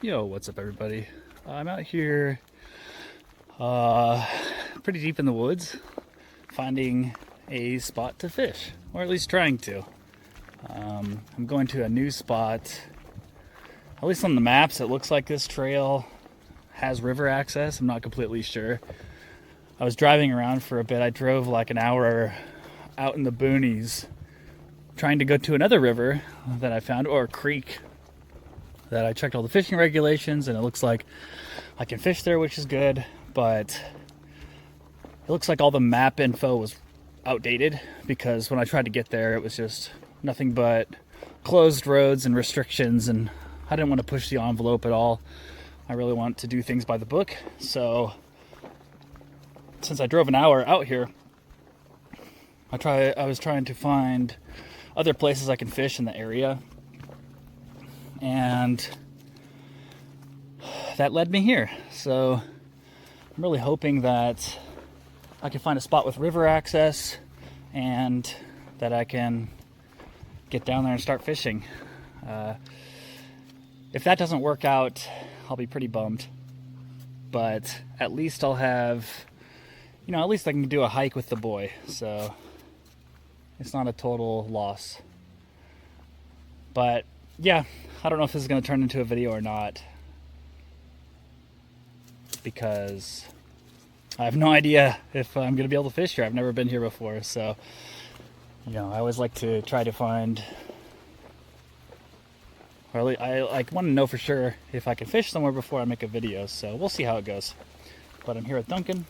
Yo, what's up everybody? I'm out here pretty deep in the woods finding a spot to fish, or at least trying to. I'm going to a new spot. At least on the maps it looks like this trail has river access. I'm not completely sure. I was driving around for a bit. I drove like an hour out in the boonies trying to go to another river that I found, or a creek, that I checked all the fishing regulations, and it looks like I can fish there, which is good, but it looks like all the map info was outdated, because when I tried to get there it was just nothing but closed roads and restrictions, and I didn't want to push the envelope at all. I really want to do things by the book. So since I drove an hour out here, I was trying to find other places I can fish in the area, and that led me here. So I'm really hoping that I can find a spot with river access and that I can get down there and start fishing. If that doesn't work out, I'll be pretty bummed, but at least I'll have, at least I can do a hike with the boy, so it's not a total loss. But yeah, I don't know if this is going to turn into a video or not, because I have no idea if I'm going to be able to fish here. I've never been here before, so I always like to try to find, or I want to know for sure if I can fish somewhere before I make a video, so we'll see how it goes. But I'm here at Duncan,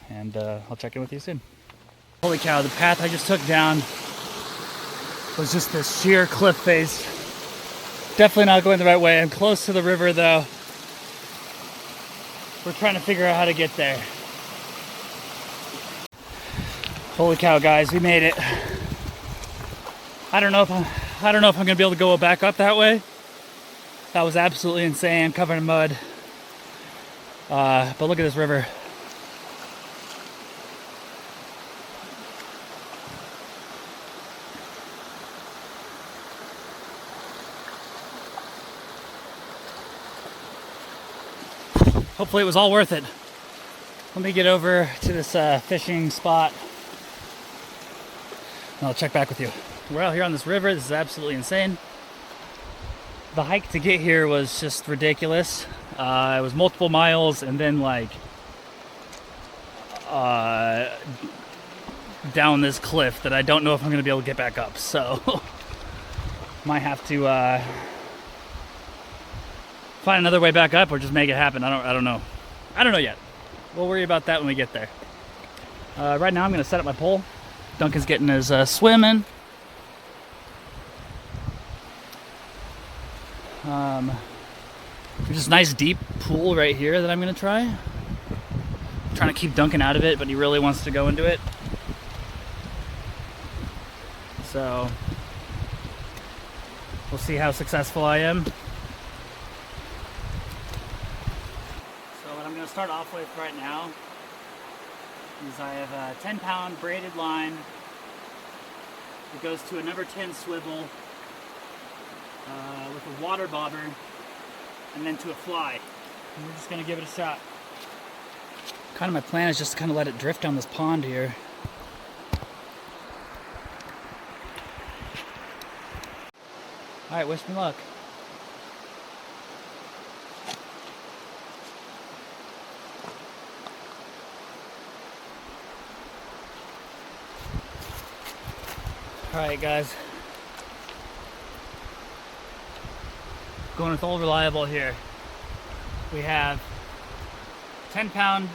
and I'll check in with you soon. Holy cow, the path I just took down was just this sheer cliff face. Definitely not going the right way. I'm close to the river though. We're trying to figure out how to get there. Holy cow, guys, we made it. I don't know if I'm gonna be able to go back up that way. That was absolutely insane, covered in mud. But look at this river. Hopefully it was all worth it. Let me get over to this fishing spot and I'll check back with you. We're out here on this river. This is absolutely insane. The hike to get here was just ridiculous. It was multiple miles, and then like down this cliff that I don't know if I'm going to be able to get back up. So might have to find another way back up or just make it happen. I don't know. I don't know yet. We'll worry about that when we get there. Right now I'm going to set up my pole. Duncan's getting his swim in. There's this nice deep pool right here that I'm going to try. I'm trying to keep Duncan out of it, but he really wants to go into it. So we'll see how successful I am. I'm going to start off with right now is I have a 10-pound braided line that goes to a number 10 swivel with a water bobber, and then to a fly. And we're just going to give it a shot. Kind of my plan is just to kind of let it drift down this pond here. Alright, wish me luck. Alright guys, going with Old Reliable here. We have 10-pound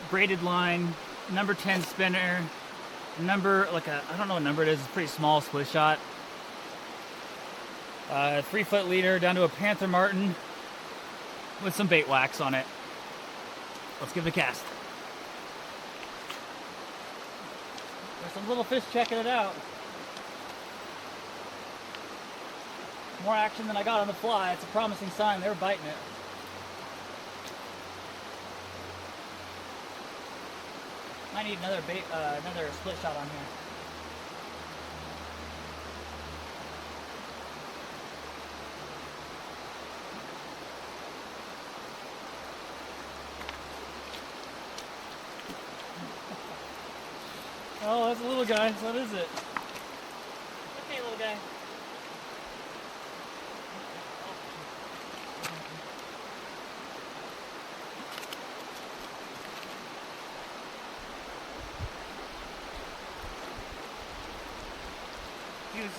braided line, number 10 spinner, number, like a, I don't know what number it is, it's a pretty small split shot. 3-foot leader down to a panther martin with some bait wax on it. Let's give it a cast. There's some little fish checking it out. More action than I got on the fly. It's a promising sign. They were biting it. I need another bait, another split shot on here. Oh, that's a little guy. What is it? Okay, little guy.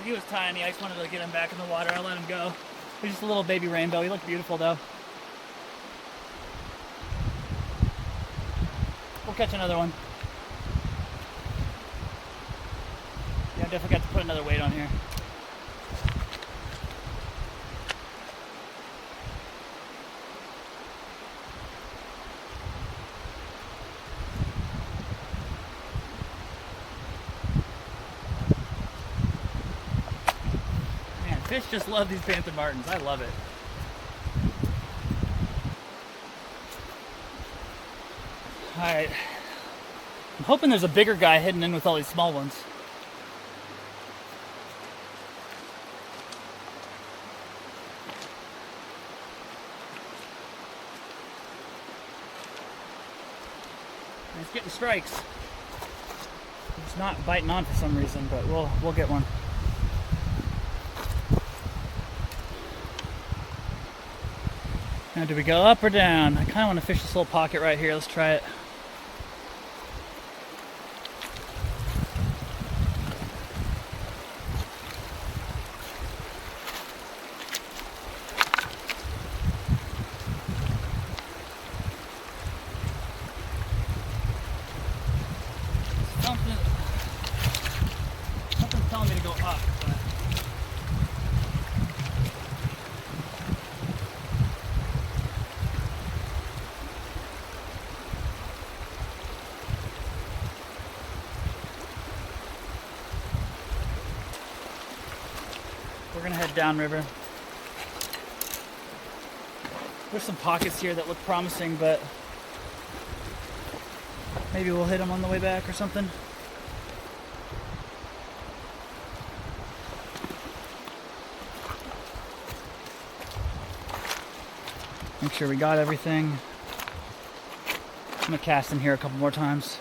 He was tiny. I just wanted to get him back in the water. I let him go. He was just a little baby rainbow. He looked beautiful though. We'll catch another one. Yeah, I definitely got to put another weight on here. Fish just love these panther martins. I love it. Alright. I'm hoping there's a bigger guy hidden in with all these small ones. He's getting strikes. He's not biting on for some reason, but we'll get one. Now, do we go up or down? I kind of want to fish this little pocket right here. Let's try it. Something's telling me to go up, but we're gonna head downriver. There's some pockets here that look promising, but maybe we'll hit them on the way back or something. Make sure we got everything. I'm gonna cast in here a couple more times.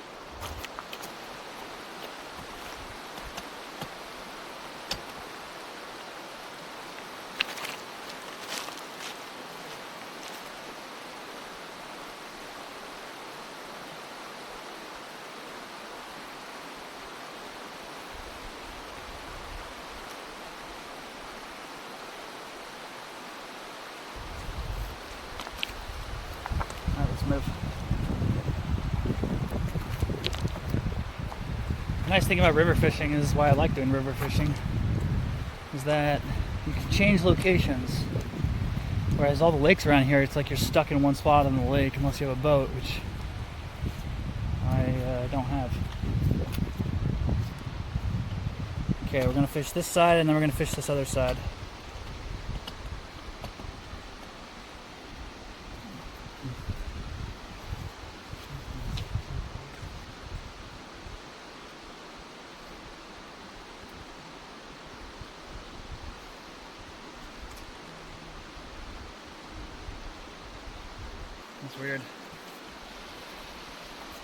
Move. The nice thing about river fishing is why I like doing river fishing is that you can change locations, whereas all the lakes around here it's like you're stuck in one spot on the lake unless you have a boat, which I don't have. Okay, we're gonna fish this side and then we're gonna fish this other side. That's weird.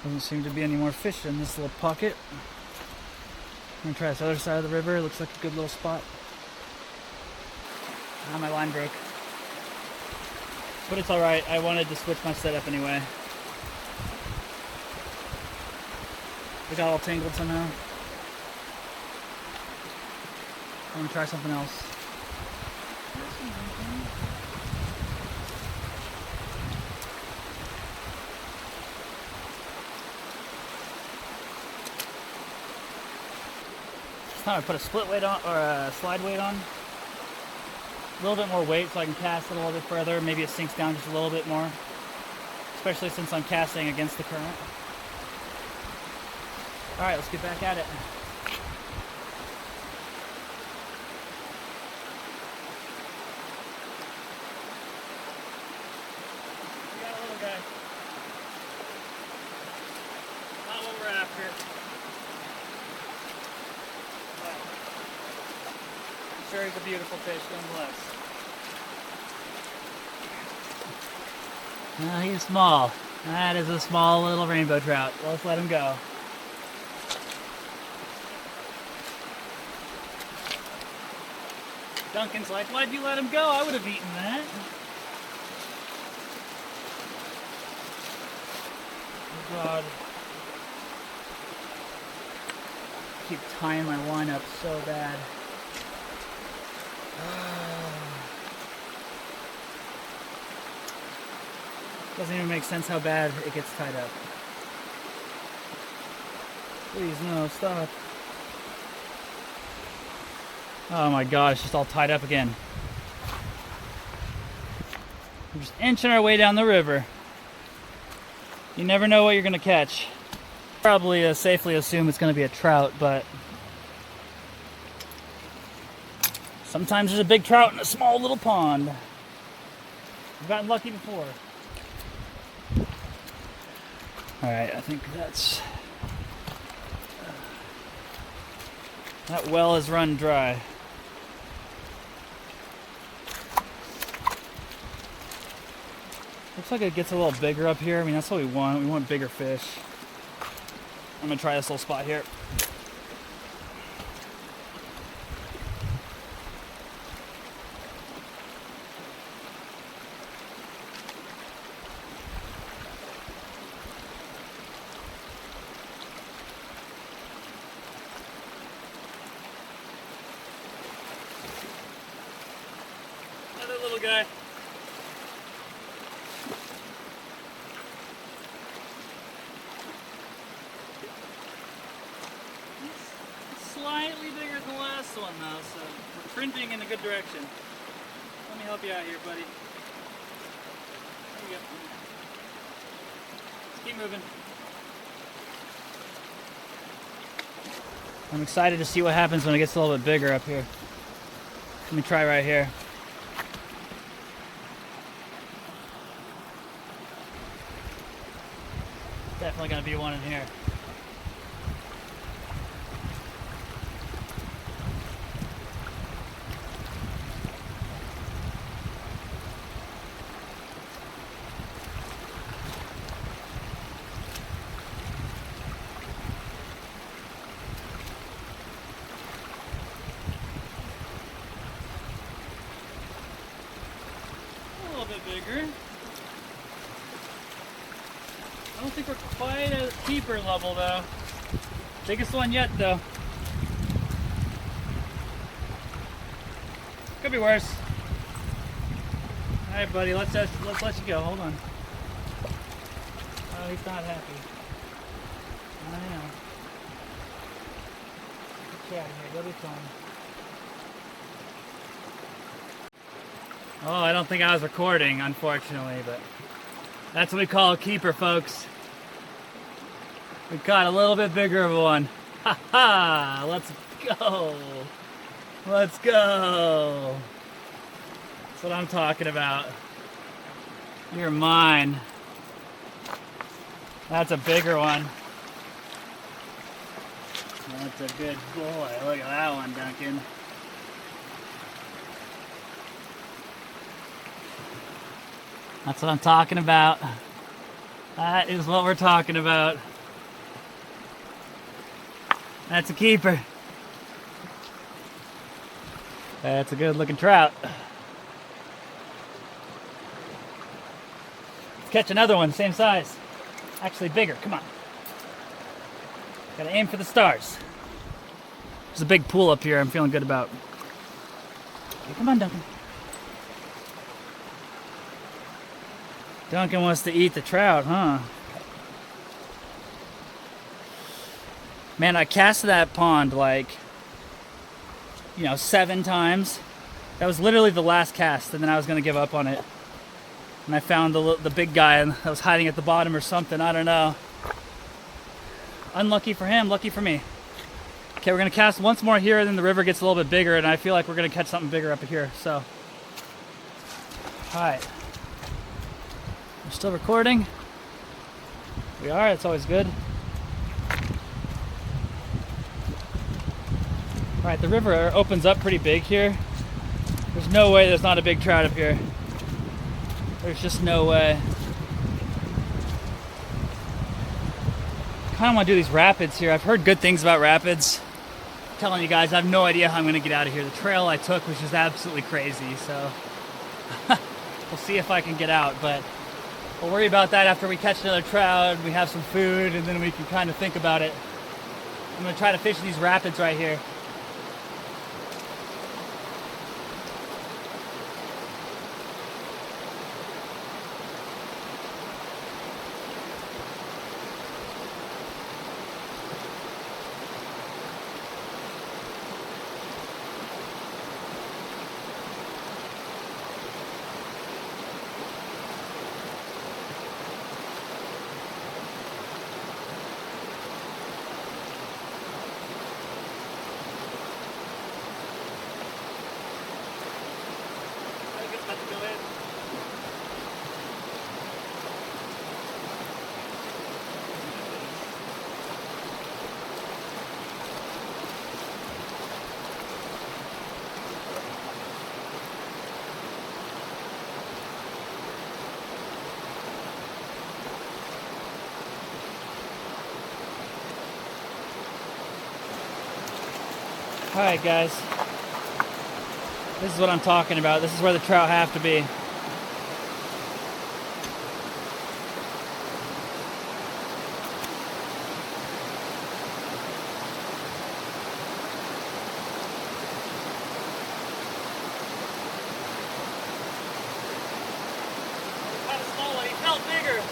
Doesn't seem to be any more fish in this little pocket. I'm gonna try this other side of the river. It looks like a good little spot. Ah, my line broke. But it's alright. I wanted to switch my setup anyway. It got all tangled somehow. I'm gonna try something else. time I put a split weight on, or a slide weight on. A little bit more weight so I can cast it a little bit further. Maybe it sinks down just a little bit more. Especially since I'm casting against the current. Alright, let's get back at it. We got a little guy. Not what we're after. But sure he's a beautiful fish nonetheless. He's small. That is a small little rainbow trout. Let's let him go. Duncan's like, why'd you let him go? I would have eaten that. Oh God. I keep tying my line up so bad. Doesn't even make sense how bad it gets tied up. Please, no, stop. Oh my God, it's just all tied up again. We're just inching our way down the river. You never know what you're gonna catch. Probably safely assume it's gonna be a trout, but sometimes there's a big trout in a small little pond. I've gotten lucky before. Alright, I think that well is run dry. Looks like it gets a little bigger up here. I mean, that's what we want. We want bigger fish. I'm gonna try this little spot here. Another little guy. Slightly bigger than the last one though, so we're trending in a good direction. Let me help you out here, buddy. There you go. Let's keep moving. I'm excited to see what happens when it gets a little bit bigger up here. Let me try right here. Definitely gonna be one in here. A little bit bigger. I don't think we're quite at keeper level though. Biggest one yet though. Could be worse. Alright buddy, let's let you go. Hold on. Oh, he's not happy. I know. Get you out of here, go be fun. Oh, I don't think I was recording, unfortunately, but that's what we call a keeper, folks. We caught a little bit bigger of one. Ha ha! Let's go! Let's go! That's what I'm talking about. You're mine. That's a bigger one. That's a good boy. Look at that one, Duncan. That's what I'm talking about. That is what we're talking about. That's a keeper. That's a good looking trout. Let's catch another one, same size. Actually bigger, come on. Gotta aim for the stars. There's a big pool up here I'm feeling good about. Okay, come on, Duncan. Duncan wants to eat the trout, huh? Man, I cast that pond like 7 times. That was literally the last cast, and then I was gonna give up on it. And I found the big guy that was hiding at the bottom or something, I don't know. Unlucky for him, lucky for me. Okay, we're gonna cast once more here, and then the river gets a little bit bigger, and I feel like we're gonna catch something bigger up here, so. All right. We're still recording. We are, it's always good. All right, the river opens up pretty big here. There's no way there's not a big trout up here. There's just no way. I kind of want to do these rapids here. I've heard good things about rapids. I'm telling you guys, I have no idea how I'm going to get out of here. The trail I took was just absolutely crazy, so we'll see if I can get out, but we'll worry about that after we catch another trout, we have some food, and then we can kind of think about it. I'm going to try to fish these rapids right here. Alright guys, this is what I'm talking about. This is where the trout have to be. He's kind of small one, he felt bigger.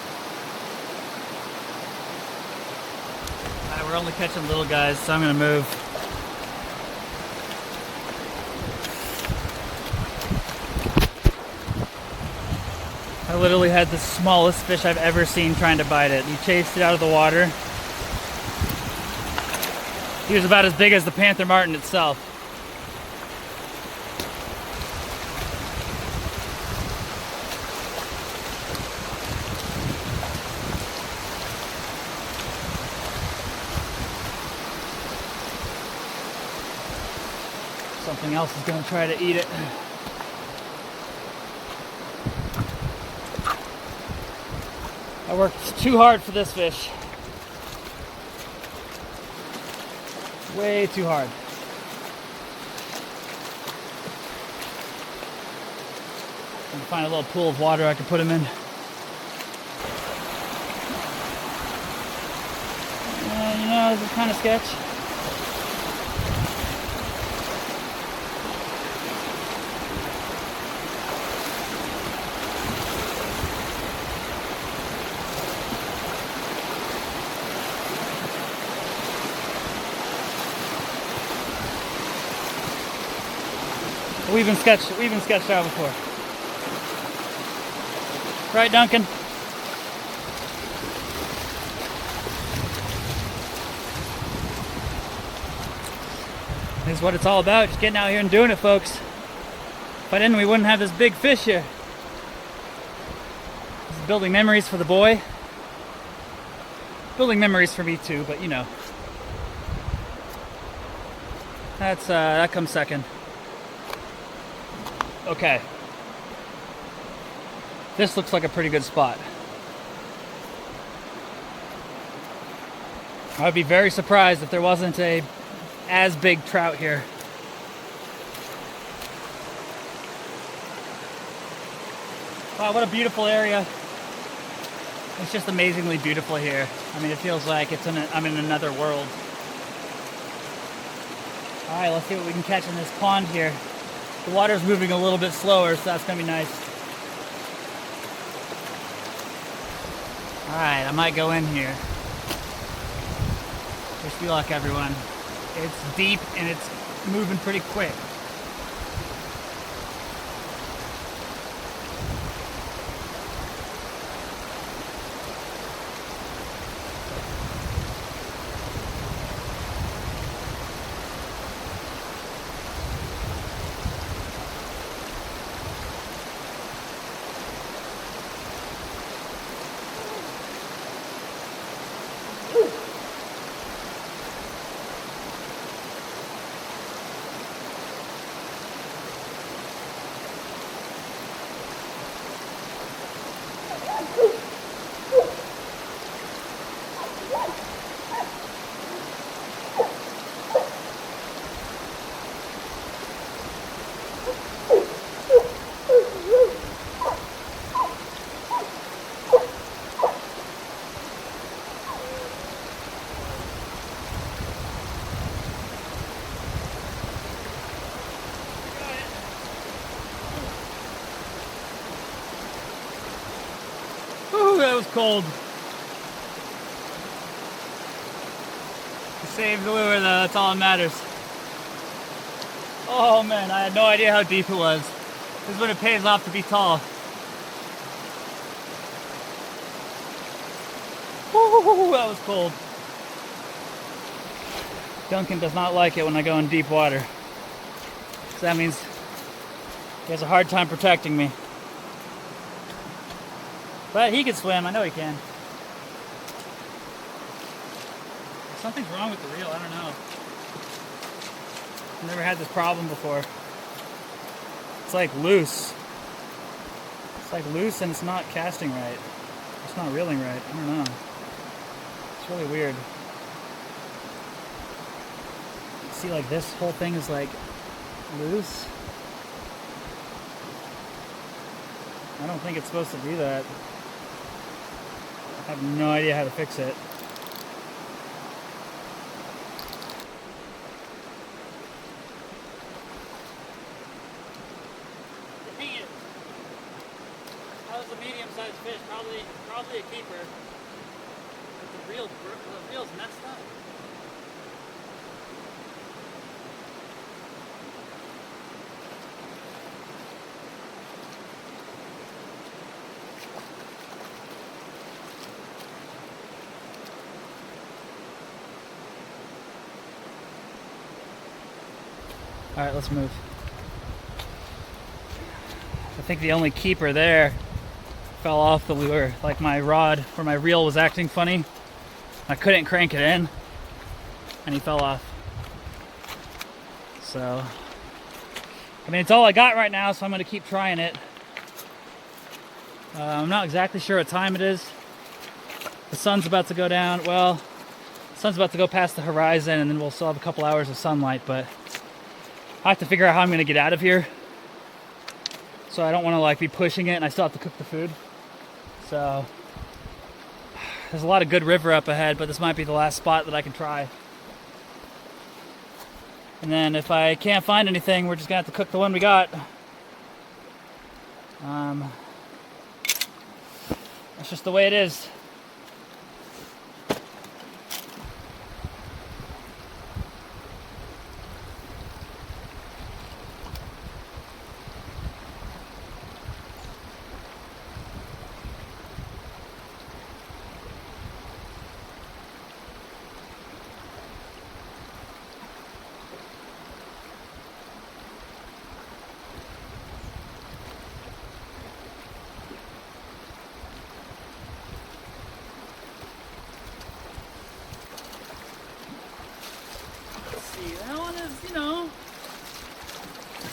Alright, we're only catching little guys, so I'm going to move. I literally had the smallest fish I've ever seen trying to bite it. He chased it out of the water. He was about as big as the panther martin itself. Something else is going to try to eat it. I worked too hard for this fish. Way too hard. I'm gonna find a little pool of water I can put him in. This is kind of sketch. We've been sketched out before. Right, Duncan? This is what it's all about, just getting out here and doing it, folks. If I didn't, we wouldn't have this big fish here. This is building memories for the boy. Building memories for me too, but you know. That comes second. Okay. This looks like a pretty good spot. I would be very surprised if there wasn't a as big trout here. Wow, what a beautiful area. It's just amazingly beautiful here. I mean, it feels like I'm in another world. All right, let's see what we can catch in this pond here. The water's moving a little bit slower, so that's gonna be nice. All right, I might go in here. Wish me luck, everyone. It's deep and it's moving pretty quick. it was cold. Saved the lure though, that's all that matters. Oh man, I had no idea how deep it was. This is when it pays off to be tall. Woo, that was cold. Duncan does not like it when I go in deep water. So that means he has a hard time protecting me. But he can swim, I know he can. Something's wrong with the reel, I don't know. I've never had this problem before. It's like loose. It's like loose and it's not casting right. It's not reeling right, I don't know. It's really weird. See, like this whole thing is like loose. I don't think it's supposed to do that. I have no idea how to fix it. That was a medium-sized fish, probably a keeper. But the reel's messed up. All right, let's move. I think the only keeper there fell off the lure. Like my rod where my reel was acting funny. I couldn't crank it in and he fell off. So, I mean, it's all I got right now, so I'm gonna keep trying it. I'm not exactly sure what time it is. The sun's about to go down. Well, the sun's about to go past the horizon and then we'll still have a couple hours of sunlight, but I have to figure out how I'm gonna get out of here. So I don't wanna like be pushing it and I still have to cook the food. So there's a lot of good river up ahead, but this might be the last spot that I can try. And then if I can't find anything, we're just gonna have to cook the one we got. That's just the way it is. That one is, you know,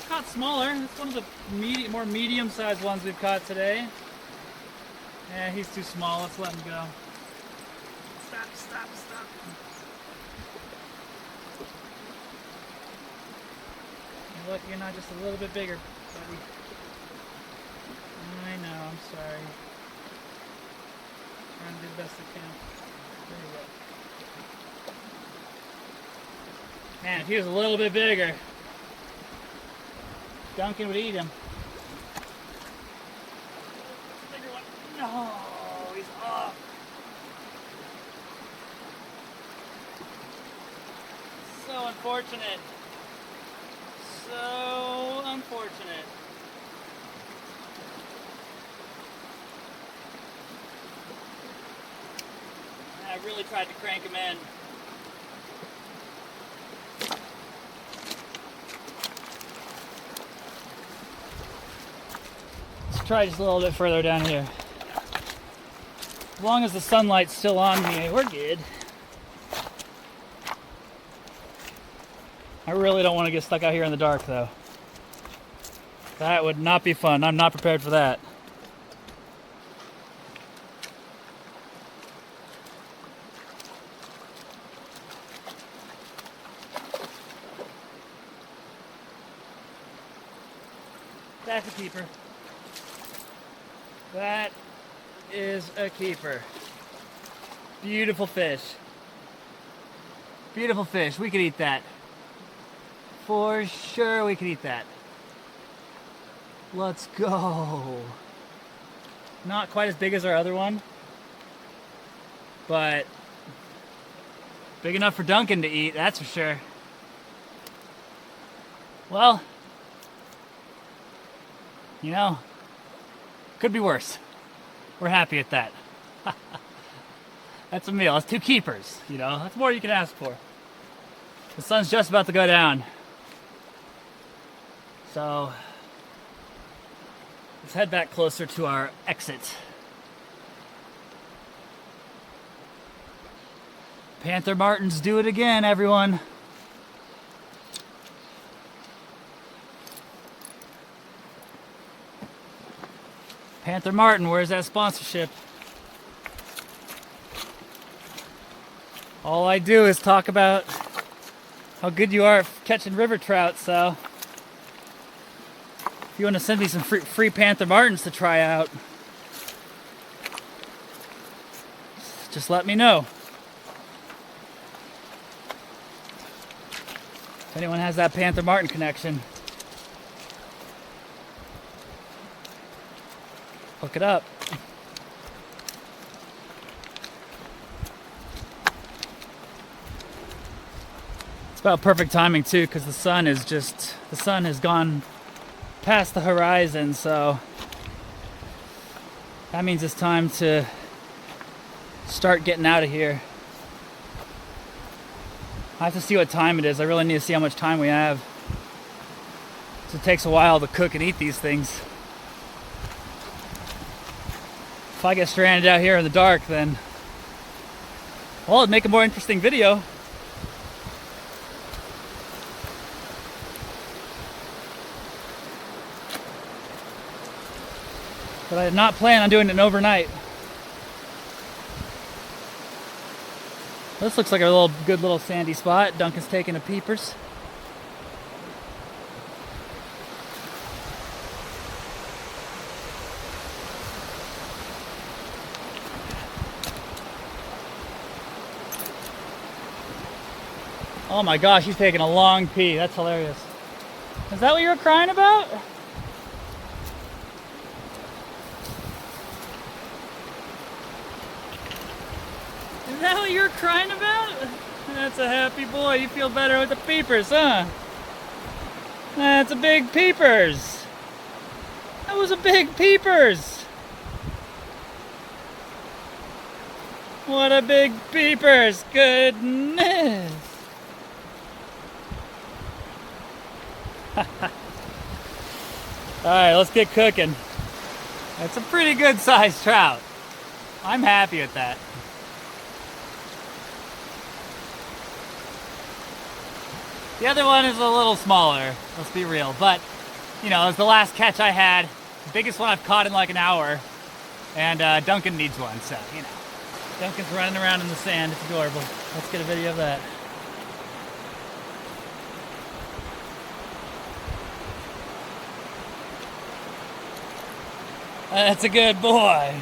caught smaller. It's one of the more medium-sized ones we've caught today. Yeah, he's too small. Let's let him go. Stop. You're lucky you're not just a little bit bigger, buddy. I know, I'm sorry. Trying to do the best I can. There you go. Man, if he was a little bit bigger, Duncan would eat him. Bigger one. No, he's off. So unfortunate. So unfortunate. I really tried to crank him in. Try just a little bit further down here. As long as the sunlight's still on me, we're good. I really don't want to get stuck out here in the dark though. That would not be fun. I'm not prepared for that. That's a keeper. That is a keeper. Beautiful fish. Beautiful fish. We could eat that. For sure we could eat that. Let's go. Not quite as big as our other one, but big enough for Duncan to eat, that's for sure. Well, you know, could be worse. We're happy at that. That's a meal. That's 2 keepers, you know. That's more you can ask for. The sun's just about to go down. So, let's head back closer to our exit. Panther Martins do it again, everyone. Panther Martin, where's that sponsorship? All I do is talk about how good you are at catching river trout, so if you want to send me some free Panther Martins to try out, just let me know. If anyone has that Panther Martin connection, hook it up. It's about perfect timing too, because the sun has gone past the horizon, so that means it's time to start getting out of here. I have to see what time it is. I really need to see how much time we have. So it takes a while to cook and eat these things. If I get stranded out here in the dark, then, well, it'd make a more interesting video. But I did not plan on doing it overnight. This looks like a good little sandy spot. Duncan's taking a peepers. Oh my gosh, he's taking a long pee. That's hilarious. Is that what you were crying about? Is that what you were crying about? That's a happy boy. You feel better with the peepers, huh? That's a big peepers. That was a big peepers. What a big peepers. Goodness. Alright, let's get cooking. That's a pretty good sized trout. I'm happy with that. The other one is a little smaller, let's be real, but you know, it's the last catch I had, the biggest one I've caught in like an hour, and Duncan needs one, so you know. Duncan's running around in the sand, it's adorable. Let's get a video of that. That's a good boy.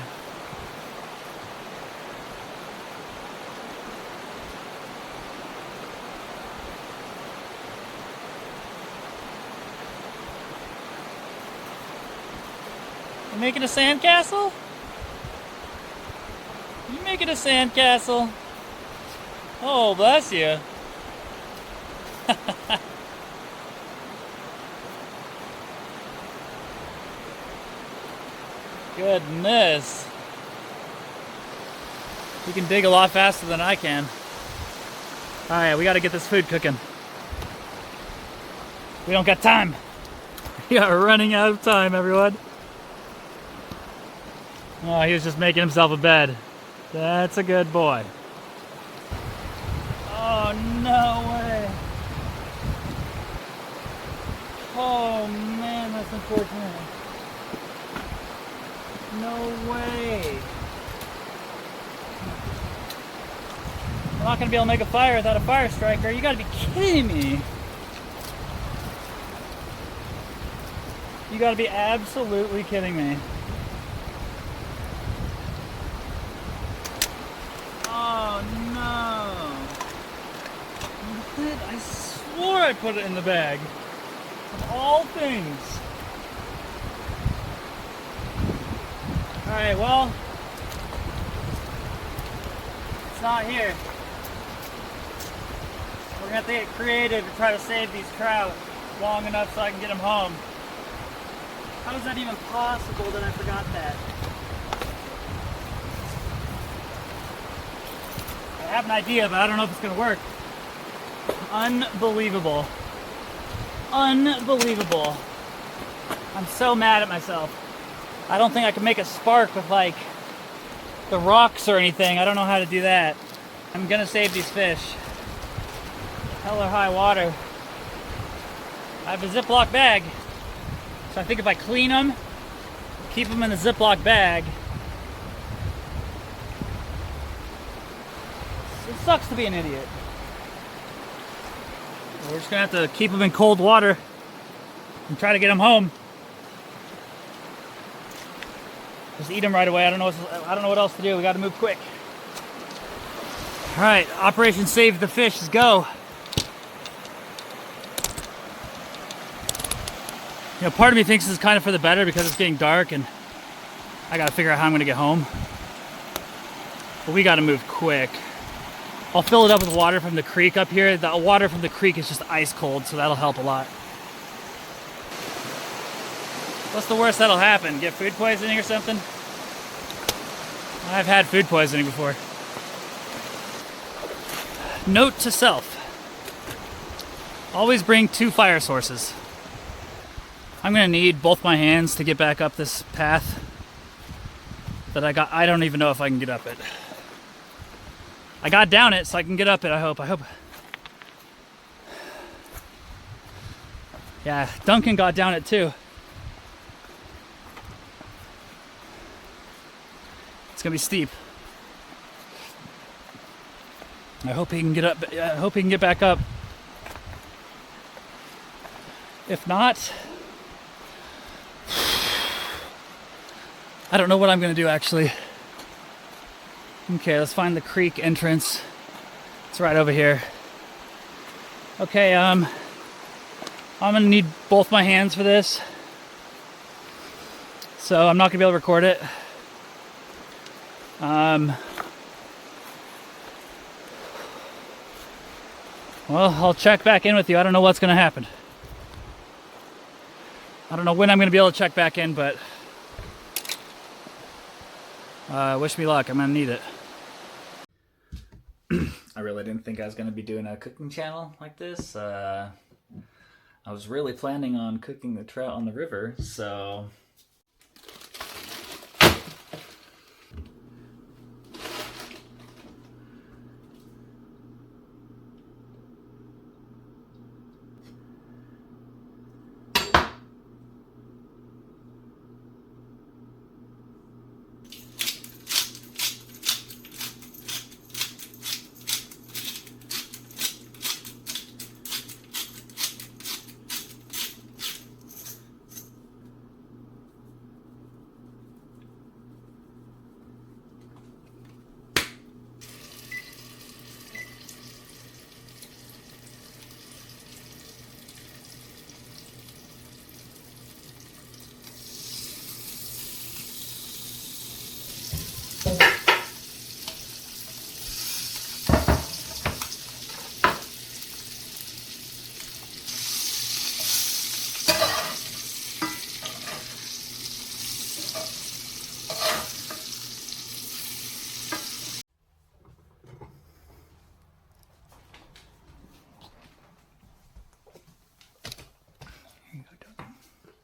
You making a sandcastle? You making a sandcastle? Oh, bless you. Goodness. You can dig a lot faster than I can. Alright, we gotta get this food cooking. We don't got time. We are running out of time, everyone. Oh, he was just making himself a bed. That's a good boy. Oh, no way. Oh, man, that's unfortunate. No way. I'm not gonna be able to make a fire without a fire striker. You gotta be kidding me. You gotta be absolutely kidding me. Oh no. I swore I put it in the bag. Of all things. Alright, well, It's not here. We're gonna have to get creative and try to save these trout long enough so I can get them home. How is that even possible that I forgot that? I have an idea, but I don't know if it's gonna work. Unbelievable. Unbelievable. I'm so mad at myself. I don't think I can make a spark with like the rocks or anything. I don't know how to do that. I'm gonna save these fish. Hell or high water. I have a Ziploc bag. So I think if I clean them, keep them in the Ziploc bag. It sucks to be an idiot. We're just gonna have to keep them in cold water and try to get them home. Just eat them right away. I don't know what else to do. We got to move quick. All right, Operation Save the Fish. Let's go. You know, part of me thinks this is kind of for the better because it's getting dark and I got to figure out how I'm going to get home. But we got to move quick. I'll fill it up with water from the creek up here. The water from the creek is just ice cold, so that'll help a lot. What's the worst that'll happen? Get food poisoning or something? I've had food poisoning before. Note to self. Always bring 2 fire sources. I'm gonna need both my hands to get back up this path that I got. I don't even know if I can get up it. I got down it so I can get up it, I hope. Yeah, Duncan got down it too. It's gonna be steep. I hope he can get up. I hope he can get back up. If not, I don't know what I'm gonna do actually. Okay, let's find the creek entrance. It's right over here. Okay, I'm gonna need both my hands for this. So I'm not gonna be able to record it. Well, I'll check back in with you. I don't know what's gonna happen. I don't know when I'm gonna be able to check back in, but wish me luck. I'm gonna need it. I really didn't think I was gonna be doing a cooking channel like this. I was really planning on cooking the trout on the river, so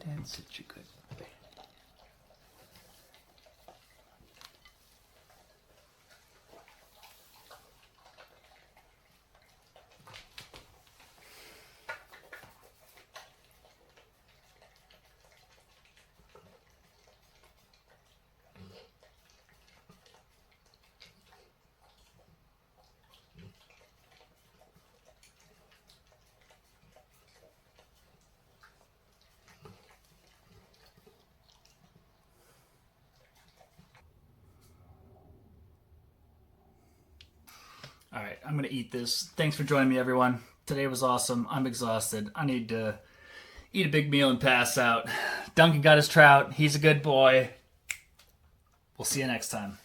Dad's such a good boy. All right, I'm gonna eat this. Thanks for joining me, everyone. Today was awesome. I'm exhausted. I need to eat a big meal and pass out. Duncan got his trout. He's a good boy. We'll see you next time.